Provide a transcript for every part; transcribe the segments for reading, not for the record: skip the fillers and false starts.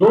2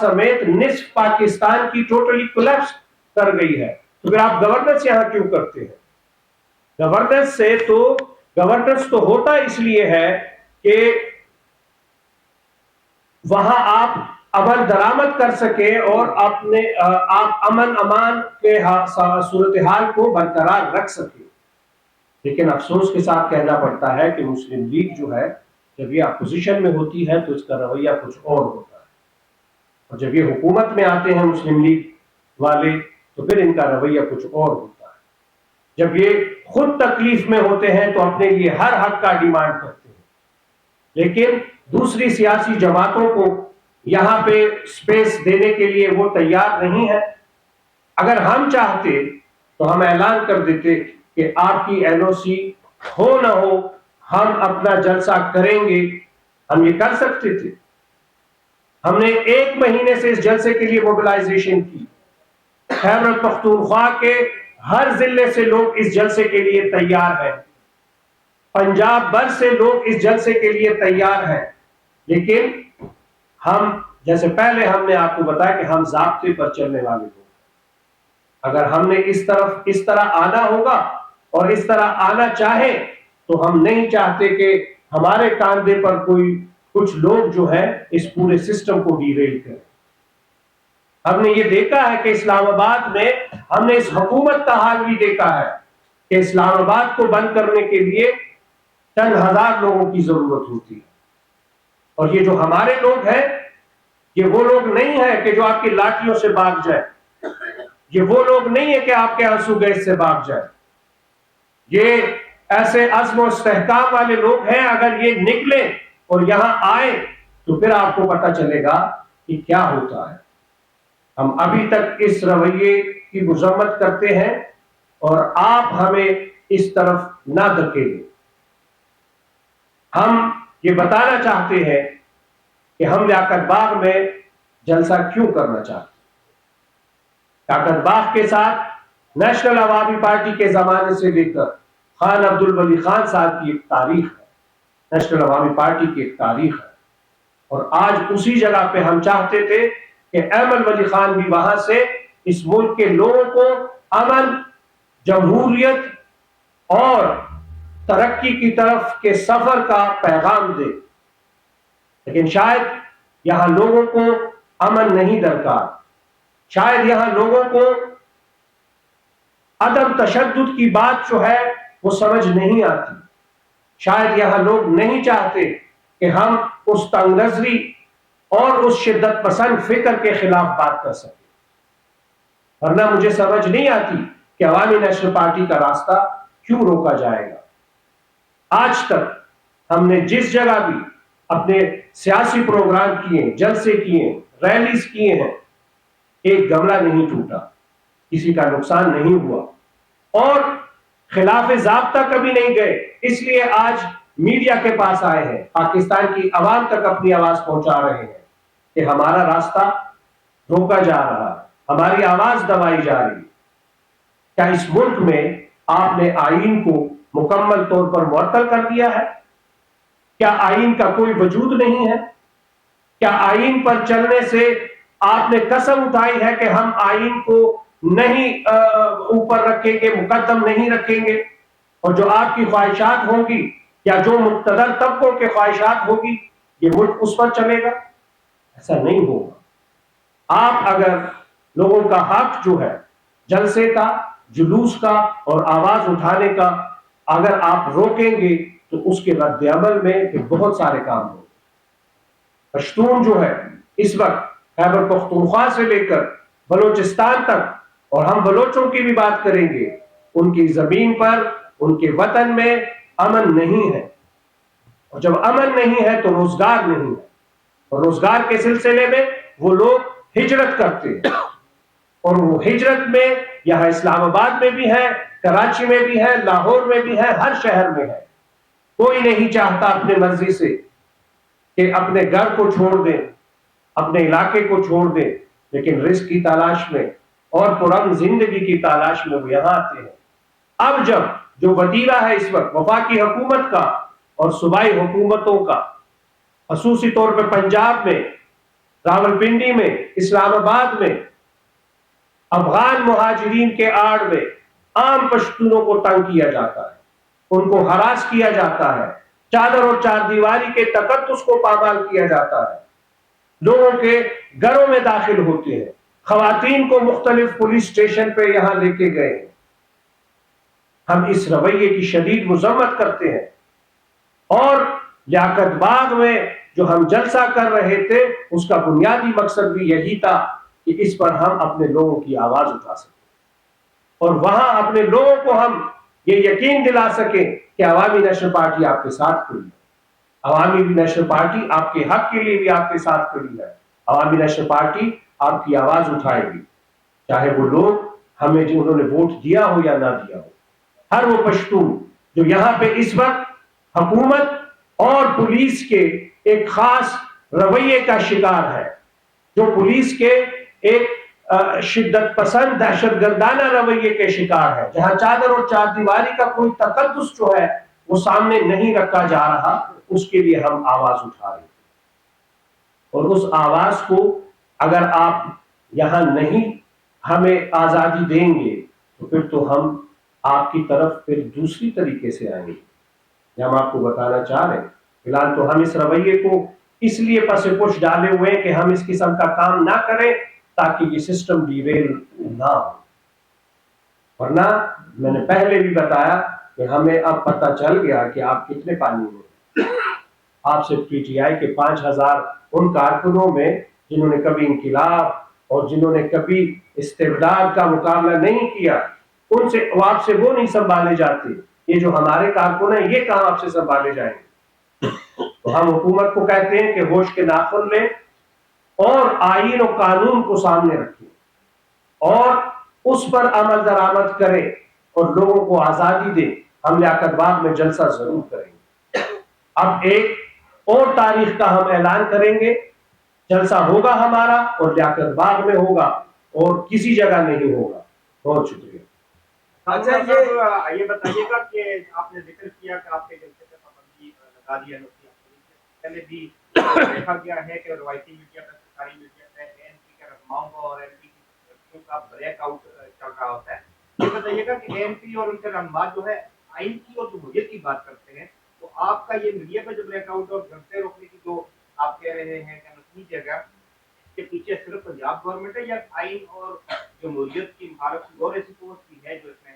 سمیت نصف پاکستان کی ٹوٹلی کولیپس کر گئی ہے. تو پھر آپ گورننس یہاں کیوں کرتے ہیں؟ گورننس تو ہوتا اس لیے ہے کہ وہاں آپ امن درآمد کر سکیں اور آپ امن امان کے صورتحال کو برقرار رکھ سکیں. لیکن افسوس کے ساتھ کہنا پڑتا ہے کہ مسلم لیگ جو ہے جب یہ اپوزیشن میں ہوتی ہے تو اس کا رویہ کچھ اور ہوتا ہے، اور جب یہ حکومت میں آتے ہیں مسلم لیگ والے تو پھر ان کا رویہ کچھ اور ہوتا ہے. جب یہ خود تکلیف میں ہوتے ہیں تو اپنے لیے ہر حق کا ڈیمانڈ کرتے ہیں، لیکن دوسری سیاسی جماعتوں کو یہاں پہ سپیس دینے کے لیے وہ تیار نہیں ہے. اگر ہم چاہتے تو ہم اعلان کر دیتے کہ آپ کی این او سی ہو نہ ہو ہم اپنا جلسہ کریں گے. ہم یہ کر سکتے تھے. ہم نے 1 مہینے سے اس جلسے کے لیے موبلائزیشن کی. خیبر پختونخوا کے ہر ضلع سے لوگ اس جلسے کے لیے تیار ہیں، پنجاب بھر سے لوگ اس جلسے کے لیے تیار ہیں. لیکن ہم جیسے پہلے ہم نے آپ کو بتایا کہ ہم ضابطے پر چلنے والے لوگ، اگر ہم نے اس طرح آنا ہوگا اور اس طرح آنا چاہے تو ہم نہیں چاہتے کہ ہمارے کاندھے پر کچھ لوگ جو ہے اس پورے سسٹم کو ڈیریل کریں. ہم نے یہ دیکھا ہے کہ اسلام آباد میں ہم نے اس حکومت کا حال بھی دیکھا ہے کہ اسلام آباد کو بند کرنے کے لیے چند ہزار لوگوں کی ضرورت ہوتی ہے، اور یہ جو ہمارے لوگ ہیں یہ وہ لوگ نہیں ہیں کہ جو آپ کی لاٹھیوں سے بھاگ جائے، یہ وہ لوگ نہیں ہے کہ آپ کے آنسو گیس سے بھاگ جائے. یہ ایسے عزم و استحکام والے لوگ ہیں. اگر یہ نکلے اور یہاں آئے تو پھر آپ کو پتہ چلے گا کہ کیا ہوتا ہے. ہم ابھی تک اس رویے کی مذمت کرتے ہیں اور آپ ہمیں اس طرف نہ دھکیلیں. ہم یہ بتانا چاہتے ہیں کہ ہم لیاقت باغ میں جلسہ کیوں کرنا چاہتے ہیں. لیاقت باغ کے ساتھ نیشنل عوامی پارٹی کے زمانے سے لے کر خان عبد الولی خان صاحب کی ایک تاریخ ہے، نیشنل عوامی پارٹی کی ایک تاریخ ہے. اور آج اسی جگہ پہ ہم چاہتے تھے کہ احمد ولی خان بھی وہاں سے اس ملک کے لوگوں کو امن، جمہوریت اور ترقی کی طرف کے سفر کا پیغام دے. لیکن شاید یہاں لوگوں کو امن نہیں درکار، شاید یہاں لوگوں کو عدم تشدد کی بات جو ہے وہ سمجھ نہیں آتی. شاید یہاں لوگ نہیں چاہتے کہ ہم اس تنگ نظری اور اس شدت پسند فکر کے خلاف بات کر سکیں. ورنہ مجھے سمجھ نہیں آتی کہ عوامی نیشنل پارٹی کا راستہ کیوں روکا جائے گا. آج تک ہم نے جس جگہ بھی اپنے سیاسی پروگرام کیے، جلسے کیے، ریلیز کیے ہیں، ایک گملہ نہیں ٹوٹا، کسی کا نقصان نہیں ہوا، اور خلاف ضابطہ کبھی نہیں گئے. اس لیے آج میڈیا کے پاس آئے ہیں، پاکستان کی عوام تک اپنی آواز پہنچا رہے ہیں کہ ہمارا راستہ روکا جا رہا ہے، ہماری آواز دبائی جا رہی ہے. کیا اس ملک میں آپ نے آئین کو مکمل طور پر معطل کر دیا ہے؟ کیا آئین کا کوئی وجود نہیں ہے؟ کیا آئین پر چلنے سے آپ نے قسم اٹھائی ہے کہ ہم آئین کو نہیں اوپر رکھیں گے، مقدم نہیں رکھیں گے، اور جو آپ کی خواہشات ہوں گی یا جو مقتدر طبقوں کے خواہشات ہوگی یہ ملک اس پر چلے گا؟ ایسا نہیں ہوگا. آپ اگر لوگوں کا حق جو ہے جلسے کا، جلوس کا اور آواز اٹھانے کا اگر آپ روکیں گے تو اس کے رد عمل میں بہت سارے کام ہوں گے. پشتون جو ہے اس وقت خیبر پختونخوا سے لے کر بلوچستان تک، اور ہم بلوچوں کی بھی بات کریں گے، ان کی زمین پر، ان کے وطن میں امن نہیں ہے. اور جب امن نہیں ہے تو روزگار نہیں ہے، اور روزگار کے سلسلے میں وہ لوگ ہجرت کرتے ہیں، اور وہ ہجرت میں یہاں اسلام آباد میں بھی ہے، کراچی میں بھی ہے، لاہور میں بھی ہے، ہر شہر میں ہے. کوئی نہیں چاہتا اپنے مرضی سے کہ اپنے گھر کو چھوڑ دیں، اپنے علاقے کو چھوڑ دیں، لیکن رزق کی تلاش میں اور پرامن زندگی کی تلاش میں وہ یہاں آتے ہیں. اب جب جو وتیرہ ہے اس وقت وفاقی حکومت کا اور صوبائی حکومتوں کا، خصوصی طور پہ پنجاب میں راولپنڈی میں، اسلام آباد میں افغان مہاجرین کے آڑ میں عام پشتونوں کو تنگ کیا جاتا ہے، ان کو ہراس کیا جاتا ہے، چادر اور چار دیواری کے تقدس کو پامال کیا جاتا ہے، لوگوں کے گھروں میں داخل ہوتے ہیں، خواتین کو مختلف پولیس اسٹیشن پہ یہاں لے کے گئے ہیں۔ ہم اس رویے کی شدید مذمت کرتے ہیں، اور لیاقت باغ میں جو ہم جلسہ کر رہے تھے اس کا بنیادی مقصد بھی یہی تھا کہ اس پر ہم اپنے لوگوں کی آواز اٹھا سکیں اور وہاں اپنے لوگوں کو ہم یہ یقین دلا سکیں کہ عوامی نیشنل پارٹی آپ کے ساتھ کھڑی ہے، عوامی نیشنل پارٹی آپ کے حق کے لیے بھی آپ کے ساتھ کھڑی ہے، عوامی نیشنل پارٹی آپ کی آواز اٹھائے گی، چاہے وہ لوگ ہمیں جو انہوں نے ووٹ دیا ہو یا نہ دیا ہو۔ ہر وہ پشتون جو یہاں پہ اس وقت حکومت اور پولیس کے ایک خاص رویے کا شکار ہے، جو پولیس کے ایک شدت پسند دہشت گردانہ رویے کے شکار ہے، جہاں چادر اور چار دیواری کا کوئی تقدس جو ہے وہ سامنے نہیں رکھا جا رہا، اس کے لیے ہم آواز اٹھا رہے ہیں۔ اور اس آواز کو اگر آپ یہاں نہیں ہمیں آزادی دیں گے تو پھر تو ہم آپ کی طرف پھر دوسری طریقے سے آئیں گے، یہ ہم آپ کو بتانا چاہ رہے ہیں۔ فی الحال تو ہم اس رویے کو اس لیے پس پش ڈالے ہوئے کہ ہم اس قسم کا کام نہ کریں تاکہ یہ سسٹم ڈیریل نہ ہو، ورنہ میں نے پہلے بھی بتایا کہ ہمیں اب پتہ چل گیا کہ آپ کتنے پانی میں، آپ سے پی ٹی آئی کے 5,000 ان کارکنوں میں جنہوں نے کبھی انقلاب اور جنہوں نے کبھی استبداد کا مقابلہ نہیں کیا، ان سے آپ سے وہ نہیں سنبھالے جاتے، یہ جو ہمارے کارکن ہیں یہ کہاں آپ سے سنبھالے جائیں گے؟ تو ہم حکومت کو کہتے ہیں کہ ہوش کے ناخن لیں اور آئین و قانون کو سامنے رکھیں اور اس پر عمل درآمد کریں اور لوگوں کو آزادی دیں۔ ہم لیاقت باغ میں جلسہ ضرور کریں گے، اب ایک اور تاریخ کا ہم اعلان کریں گے، جلسہ ہوگا ہمارا اور لیاقت باغ میں ہوگا اور کسی جگہ نہیں ہوگا۔ بہت شکریہ۔ اچھا یہ بتائیے گا کہ آپ نے ذکر کیا کہ آپ کے جلسے پہ پابندی لگا دیا نوٹی پہلے بھی دیکھا گیا ہے کہ روایتی میڈیا پہ، سرکاری میڈیا پہ اے این پی کے رہنماؤں کو اور ایم پی کی لڑکیوں کا بریک آؤٹ چل رہا ہوتا ہے۔ یہ بتائیے گا کہ اے این پی اور ان کے رہنما جو ہے آئین کی اور جمہوریت کی بات کرتے ہیں، تو آپ کا یہ میڈیا پہ جو بریک آؤٹ اور جلسے روکنے کی جو آپ کہہ رہے ہیں کہ نسلی جگہ، اس کے پیچھے صرف پنجاب گورنمنٹ ہے یا آئین اور جمہوریت کی مخالف اور ایسی قوت کی ہے جو اس میں؟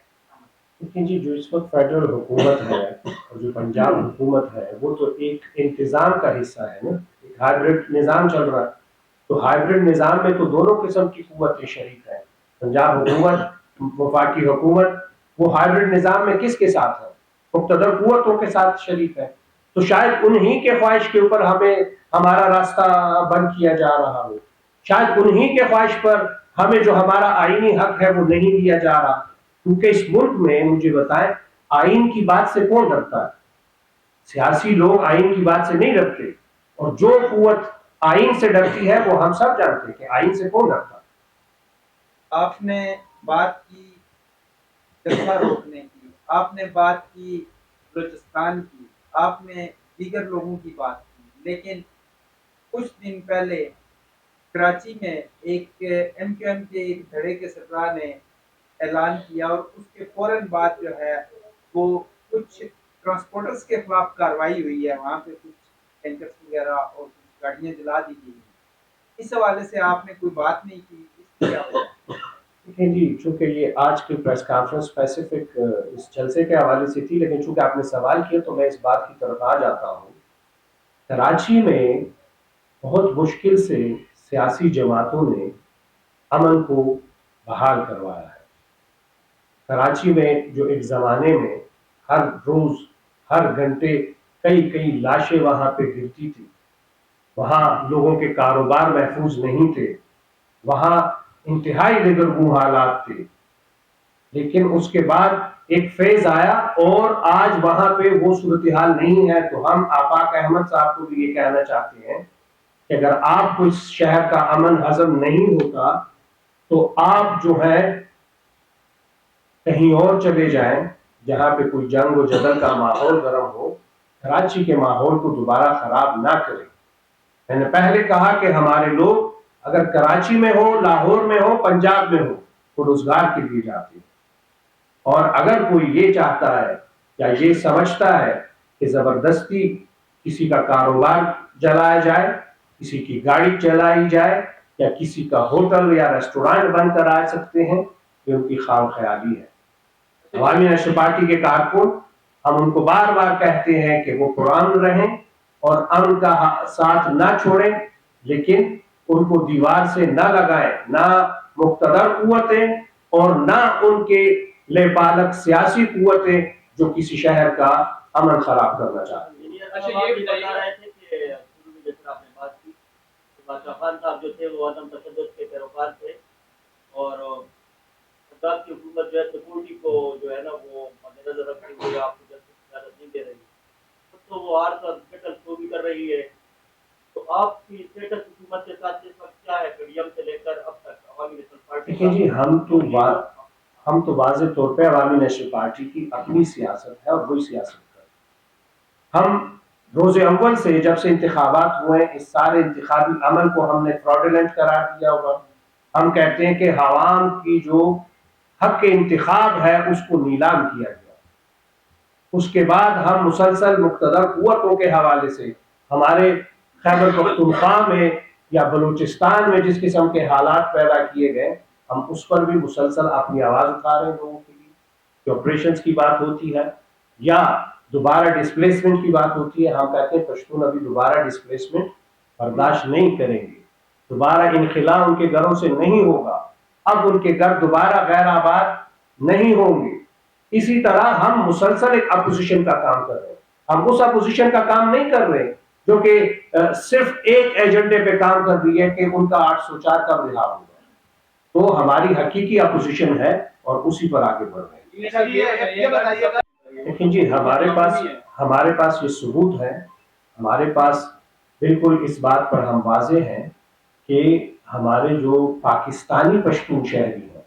لیکن جی جو اس وقت فیڈرل حکومت ہے اور جو پنجاب حکومت ہے وہ تو ایک انتظام کا حصہ ہے نا، ایک ہائیبرڈ نظام چل رہا ہے، تو ہائیبرڈ نظام میں تو دونوں قسم کی قوتیں شریک ہیں، پنجاب حکومت، وفاقی حکومت، وہ ہائیبرڈ نظام میں کس کے ساتھ ہے؟ مقتدر قوتوں کے ساتھ شریک ہے، تو شاید انہی کے خواہش کے اوپر ہمیں ہمارا راستہ بند کیا جا رہا ہو، شاید انہی کے خواہش پر ہمیں جو ہمارا آئینی حق ہے وہ نہیں دیا جا رہا، کیونکہ اس ملک میں مجھے بتائیں آئین کی بات سے کون ڈرتا ہے؟ سیاسی لوگ آئین کی بات سے نہیں ڈرتے، اور جو قوت آئین سے ڈرتی ہے وہ ہم سب جانتے ہیں کہ آئین سے کون ڈرتا ہے۔ آپ نے بات کی جلسہ روکنے کی، آپ نے بات کی بلوچستان کی، آپ نے دیگر لوگوں کی بات کی، لیکن کچھ دن پہلے کراچی میں ایک ایم کیو ایم کے ایک دھڑے کے سربراہ نے اعلان کیا اور اس کے فوراً بعد جو ہے وہ کچھ ٹرانسپورٹرز کے خلاف کارروائی ہوئی ہے، وہاں پہ کچھ ٹینکرز وغیرہ اور کچھ گاڑیاں جلا دی گئی ہیں۔ اس حوالے سے آپ نے کوئی بات نہیں کی، اس کی کیا وجہ ہے؟ دیکھیں جی، چونکہ یہ آج کی پریس کانفرنس اسپیسیفک اس جلسے کے حوالے سے تھی، لیکن چونکہ آپ نے سوال کیا تو میں اس بات کی طرف آ جاتا ہوں۔ کراچی میں بہت مشکل سے سیاسی جماعتوں نے امن کو بحال کروایا ہے۔ کراچی میں جو ایک زمانے میں ہر روز ہر گھنٹے کئی لاشیں وہاں پہ گرتی تھی، وہاں لوگوں کے کاروبار محفوظ نہیں تھے، وہاں انتہائی دگرگوں حالات تھے، لیکن اس کے بعد ایک فیز آیا اور آج وہاں پہ وہ صورتحال نہیں ہے۔ تو ہم آفاق احمد صاحب کو بھی یہ کہنا چاہتے ہیں کہ اگر آپ کو اس شہر کا امن ہضم نہیں ہوتا تو آپ جو ہے کہیں اور چلے جائیں جہاں پہ کوئی جنگ و جدل کا ماحول گرم ہو، کراچی کے ماحول کو دوبارہ خراب نہ کریں۔ میں نے پہلے کہا کہ ہمارے لوگ اگر کراچی میں ہو، لاہور میں ہو، پنجاب میں ہو، تو روزگار کے لیے جاتے ہیں، اور اگر کوئی یہ چاہتا ہے یا یہ سمجھتا ہے کہ زبردستی کسی کا کاروبار چلایا جائے، کسی کی گاڑی چلائی جائے، یا کسی کا ہوٹل یا ریسٹورانٹ بند کرا سکتے ہیں، یہ ان کی خام خیالی ہے۔ عوامی نیشنل پارٹی کے کارکن، ہم ان کو بار بار کہتے ہیں کہ وہ پرامن رہیں اور امن کا ساتھ نہ چھوڑیں، لیکن ان کو دیوار سے نہ لگائیں، نہ مقتدر قوتیں اور نہ ان کے لیپالک سیاسی قوتیں جو کسی شہر کا امن خراب کرنا چاہتے ہیں۔ اچھا یہ بھی بتا رہے تھے کہ شروع میں جیسے آپ نے بات کی، بادشاہ خان صاحب جو تھے وہ عدم تشدد کے پیروکار تھے، اور پنجاب کی حکومت جو ہے سیکورٹی کو جو ہے نا وہ مد نظر رکھتے ہوئے آپ کو جلدی اجازت نہیں دے رہی، تو وہ آر کا اسٹیٹس شو بھی کر رہی ہے، تو آپ کی اسٹیٹس حکومت کے ساتھ اس وقت کیا ہے پی سے لے کر اب تک عوامی نیشنل پارٹی؟ دیکھیں جی، ہم تو واضح طور پہ عوامی نیشنل پارٹی کی اپنی سیاست ہے اور وہی سیاست ہے۔ ہم روز اول سے جب سے انتخابات ہوئے اس سارے انتخابی عمل کو ہم نے فراڈولنٹ قرار دیا ہوا۔ ہم کہتے ہیں کہ عوام کی جو حق انتخاب ہے اس کو نیلام کیا گیا۔ اس کے بعد ہم مسلسل مقتدر قوتوں کے حوالے سے ہمارے خیبر پختونخوا میں یا بلوچستان میں جس قسم کے حالات پیدا کیے گئے، ہم اس پر بھی مسلسل اپنی آواز اٹھا رہے ہیں لوگوں کے لیے۔ جو آپریشنز کی بات ہوتی ہے یا دوبارہ ڈسپلیسمنٹ کی بات ہوتی ہے، ہم کہتے ہیں پشتون ابھی دوبارہ ڈسپلیسمنٹ برداشت نہیں کریں گے، دوبارہ انخلا ان کے گھروں سے نہیں ہوگا، اب ان کے گھر دوبارہ غیر آباد نہیں ہوں گے۔ اسی طرح ہم مسلسل ایک اپوزیشن کا کام کر رہے ہیں۔ ہم اس اپوزیشن کا کام نہیں کر رہے جو کہ صرف ایک ایجنڈے پہ کام کر رہی ہے کہ ان کا 804 کب رہا ہوگا۔ تو ہماری حقیقی اپوزیشن ہے اور اسی پر آگے بڑھ رہے ہیں۔ لیکن جی ہمارے پاس یہ ثبوت ہے، ہمارے پاس بالکل اس بات پر ہم واضح ہیں کہ ہمارے جو پاکستانی پشتون شہری ہیں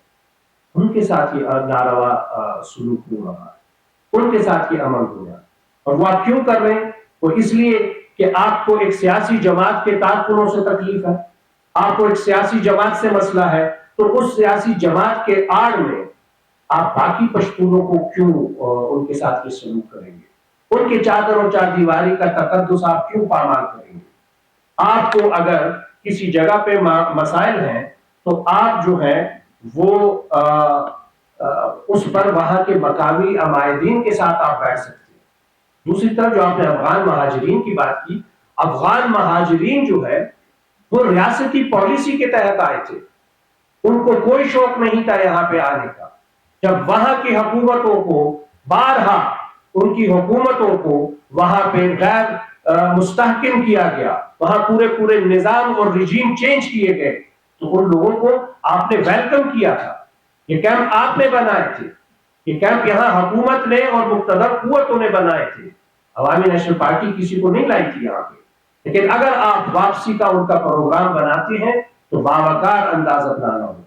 ان کے ساتھ یہ ناروا سلوک ہو رہا ہے، ان کے ساتھ یہ عمل ہو رہا ہے، اور وہ آپ کیوں کر رہے ہیں؟ وہ اس لیے کہ آپ کو ایک سیاسی جماعت کے کارکنوں سے تکلیف ہے، آپ کو ایک سیاسی جماعت سے مسئلہ ہے، تو اس سیاسی جماعت کے آڑ میں آپ باقی پشتونوں کو کیوں ان کے ساتھ یہ سلوک کریں گے؟ ان کے چادر و چار دیواری کا تقدس آپ کیوں پامال کریں گے؟ آپ کو اگر کسی جگہ پہ مسائل ہیں تو آپ جو ہے وہ اس پر وہاں کے مقامی عمائدین کے ساتھ آپ بیٹھ سکتے ہیں۔ دوسری طرف جو آپ نے افغان مہاجرین کی بات کی، افغان مہاجرین جو ہے وہ ریاستی پالیسی کے تحت آئے تھے، ان کو کوئی شوق نہیں تھا یہاں پہ آنے کا۔ جب وہاں کی حکومتوں کو بارہا ان کی حکومتوں کو وہاں پہ غیر مستحکم کیا گیا، وہاں پورے نظام اور رجیم چینج کیے گئے، تو ان لوگوں کو آپ نے ویلکم کیا تھا۔ یہ کیمپ آپ نے بنائے تھے، یہ کیمپ یہاں حکومت نے اور مقتدر قوتوں نے بنائے تھے، عوامی نیشنل پارٹی کسی کو نہیں لائی تھی یہاں پہ۔ لیکن اگر آپ واپسی کا ان کا پروگرام بناتے ہیں تو باوقار انداز اپنانا ہوگا،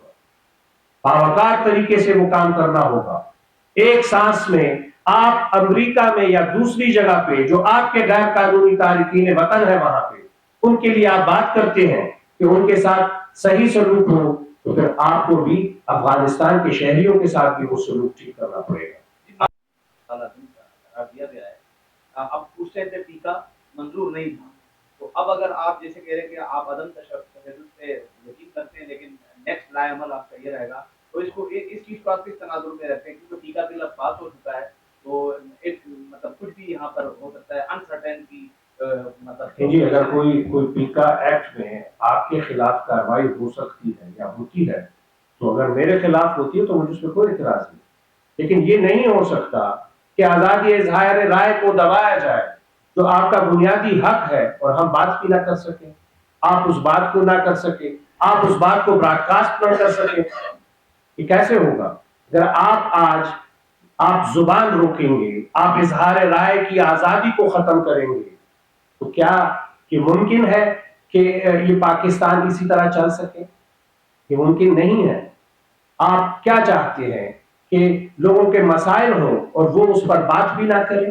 باوقار طریقے سے وہ کام کرنا ہوگا۔ ایک سانس میں آپ امریکہ میں یا دوسری جگہ پہ جو آپ کے غیر قانونی تارکین وطن ہے وہاں پہ ان کے لیے آپ بات کرتے ہیں کہ ان کے ساتھ صحیح سلوک ہو، تو پھر آپ کو بھی افغانستان کے شہریوں کے ساتھ بھی وہ سلوک ٹھیک کرنا پڑے گا۔ دیا گیا ہے، اب اس سے ٹیکا منظور نہیں تھا، تو اب اگر آپ جیسے کہہ رہے ہیں کہ آپ عدم تشدد پہ یقین کرتے ہیں لیکن نیکسٹ لائے عمل آپ کا یہ رہے گا، تو اس چیز کو آپ کس تناظر میں رہتے ہیں؟ کیونکہ ٹیکا بل اب پاس ہو چکا ہے، تو ایک مطلب کچھ بھی یہاں پر ہو سکتا ہے، انسرٹینٹی مطلب جی اگر کوئی پیکا ایکٹ میں آپ کے خلاف کارروائی ہو سکتی ہے یا ہوتی ہے، تو اگر میرے خلاف ہوتی ہے تو مجھے اس میں کوئی اعتراض نہیں، لیکن یہ نہیں ہو سکتا کہ آزادی اظہار رائے کو دبایا جائے جو آپ کا بنیادی حق ہے، اور ہم بات بھی نہ کر سکیں، آپ اس بات کو نہ کر سکیں، آپ اس بات کو براڈ کاسٹ نہ کر سکیں۔ یہ کیسے ہوگا؟ اگر آپ زبان روکیں گے، آپ اظہار رائے کی آزادی کو ختم کریں گے، تو کیا یہ ممکن ہے کہ یہ پاکستان اسی طرح چل سکے؟ یہ ممکن نہیں ہے۔ آپ کیا چاہتے ہیں کہ لوگوں کے مسائل ہوں اور وہ اس پر بات بھی نہ کریں؟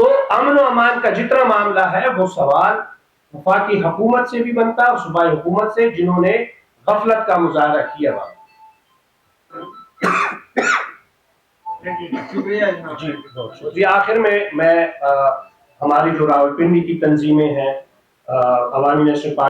تو امن و امان کا جتنا معاملہ ہے وہ سوال وفاقی حکومت سے بھی بنتا ہے اور صوبائی حکومت سے، جنہوں نے غفلت کا مظاہرہ کیا وہاں. شکریہ جناب. جی بہت شکریہ. آخر میں ہماری جو راولپنڈی کی تنظیمیں ہیں، عوامی نیشنل پارٹی